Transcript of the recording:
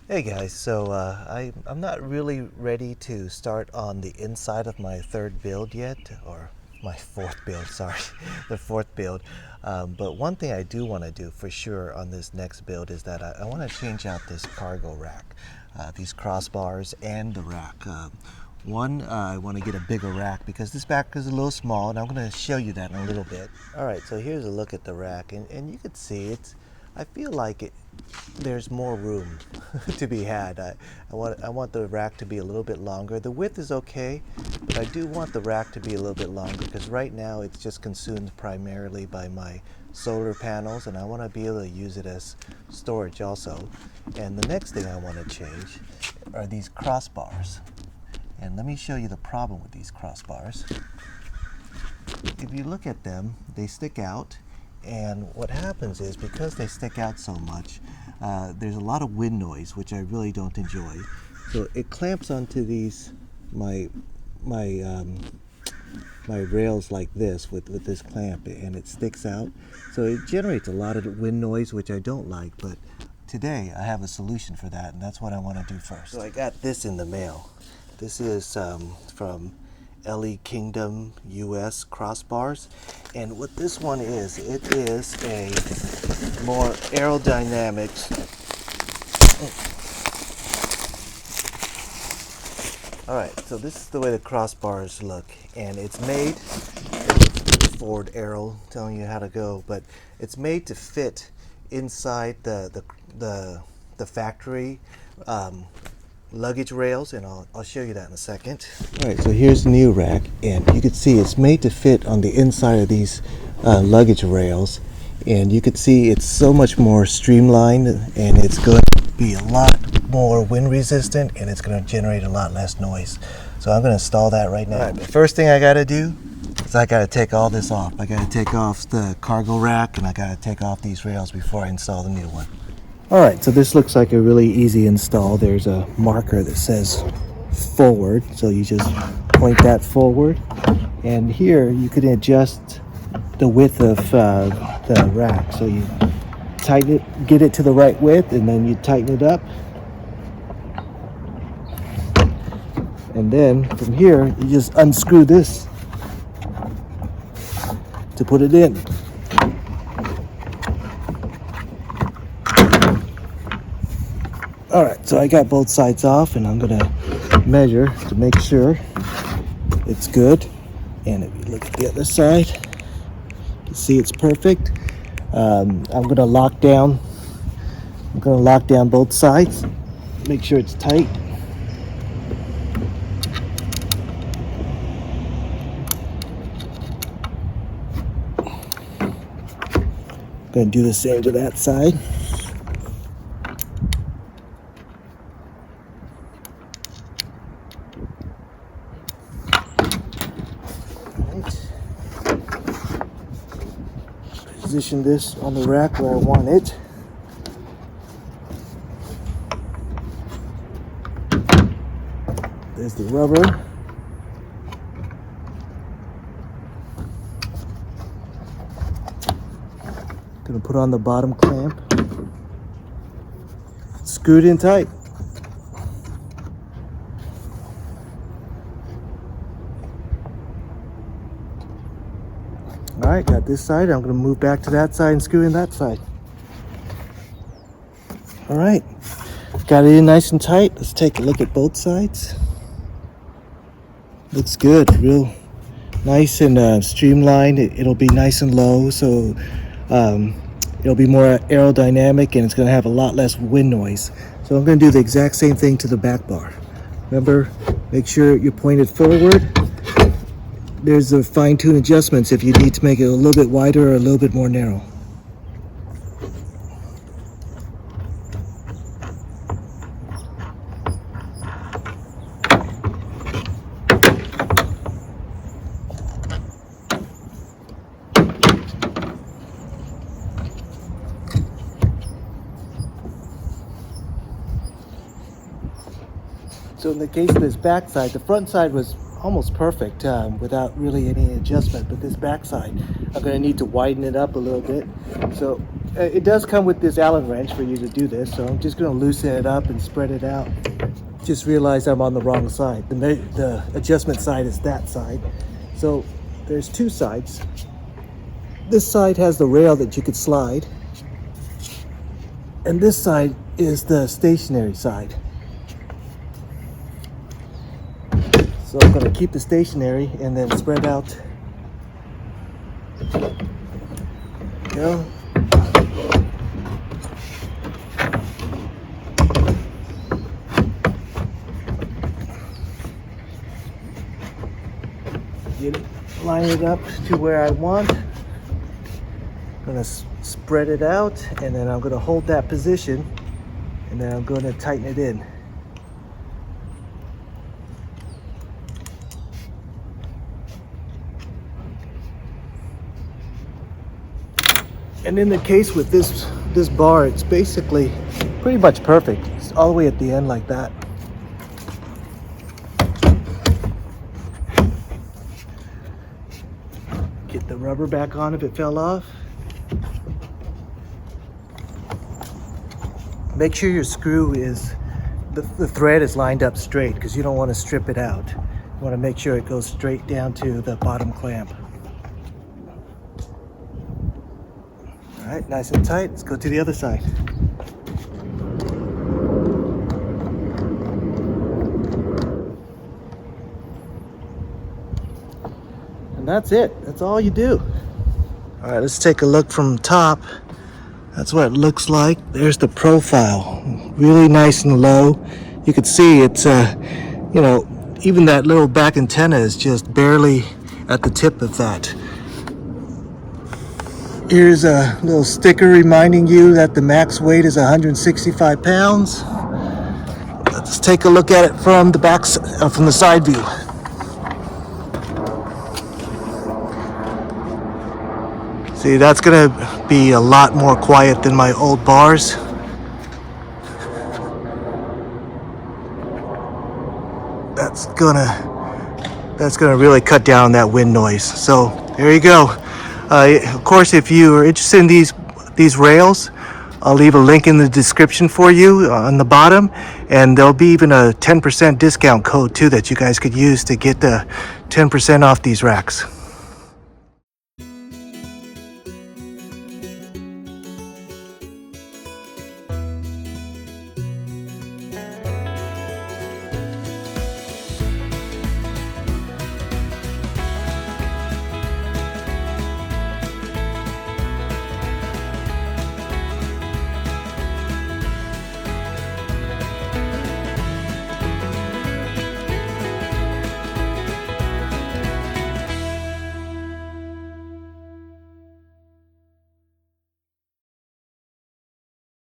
Hey guys, so I'm not really ready to start on the inside of my third build yet, or my fourth build, sorry, the fourth build. But one thing I do want to do for sure on this next build is that I want to change out this cargo rack, these crossbars and the rack. I want to get a bigger rack because this rack is a little small, and I'm going to show you that in a little bit. All right, so here's a look at the rack, and you can see I feel like there's more room to be had. I want the rack to be a little bit longer. The width is okay, but I do want the rack to be a little bit longer because right now it's just consumed primarily by my solar panels, and I want to be able to use it as storage also. And the next thing I want to change are these crossbars. And let me show you the problem with these crossbars. If you look at them, they stick out, and what happens is because they stick out so much, there's a lot of wind noise, which I really don't enjoy. So it clamps onto these my my rails like this with this clamp, and it sticks out. So it generates a lot of wind noise, which I don't like. But today I have a solution for that, and that's what I want to do first. So I got this in the mail. This is from LE Kingdom US crossbars, and what this one is, it is a more aerodynamics. All right, so this is the way the crossbars look, and it's made, forward arrow telling you how to go, but it's made to fit inside the factory luggage rails, and I'll show you that in a second. All right, so here's the new rack, and you can see it's made to fit on the inside of these luggage rails, and you can see it's so much more streamlined, and it's going to be a lot more wind resistant, and it's going to generate a lot less noise. So I'm going to install that right now. All right, the first thing I got to do is I got to take all this off. I got to take off the cargo rack, and I got to take off these rails before I install the new one. All right, so this looks like a really easy install. There's a marker that says forward, so you just point that forward, and here you can adjust the width of the rack. So you tighten it, get it to the right width, and then you tighten it up, and then from here you just unscrew this to put it in. All right, so I got both sides off, and I'm gonna measure to make sure it's good. And if you look at the other side, you see it's perfect. I'm gonna lock down both sides, make sure it's tight. Gonna do the same to that side. Position this on the rack where I want it. There's the rubber. Gonna put on the bottom clamp. Screw it in tight. All right, got this side. I'm gonna move back to that side and screw in that side. All right, got it in nice and tight. Let's take a look at both sides. Looks good, real nice and streamlined. It'll be nice and low, so it'll be more aerodynamic, and it's gonna have a lot less wind noise. So I'm gonna do the exact same thing to the back bar. Remember, make sure you're pointed forward. There's the fine-tune adjustments if you need to make it a little bit wider or a little bit more narrow. So in the case of this back side, the front side was almost perfect without really any adjustment, but this back side, I'm going to need to widen it up a little bit. So It does come with this Allen wrench for you to do this, so I'm just going to loosen it up and spread it out. Just realized I'm on the wrong side. The adjustment side is that side. So there's two sides. This side has the rail that you could slide, and this side is the stationary side. So I'm going to keep the stationary and then spread out. There you go. Line it up to where I want. I'm going to spread it out, and then I'm going to hold that position, and then I'm going to tighten it in. And in the case with this bar, it's basically pretty much perfect. It's all the way at the end like that. Get the rubber back on if it fell off. Make sure your screw is, the thread is lined up straight, because you don't want to strip it out. You want to make sure it goes straight down to the bottom clamp. All right, nice and tight. Let's go to the other side. And that's it. That's all you do. All right, let's take a look from top. That's what it looks like. There's the profile. Really nice and low. You can see it's, you know, even that little back antenna is just barely at the tip of that. Here's a little sticker reminding you that the max weight is 165 pounds. Let's take a look at it from the back, from the side view. See, that's gonna be a lot more quiet than my old bars. That's gonna really cut down that wind noise. So there you go. Of course, if you are interested in these rails, I'll leave a link in the description for you on the bottom, and there'll be even a 10% discount code too that you guys could use to get the 10% off these racks.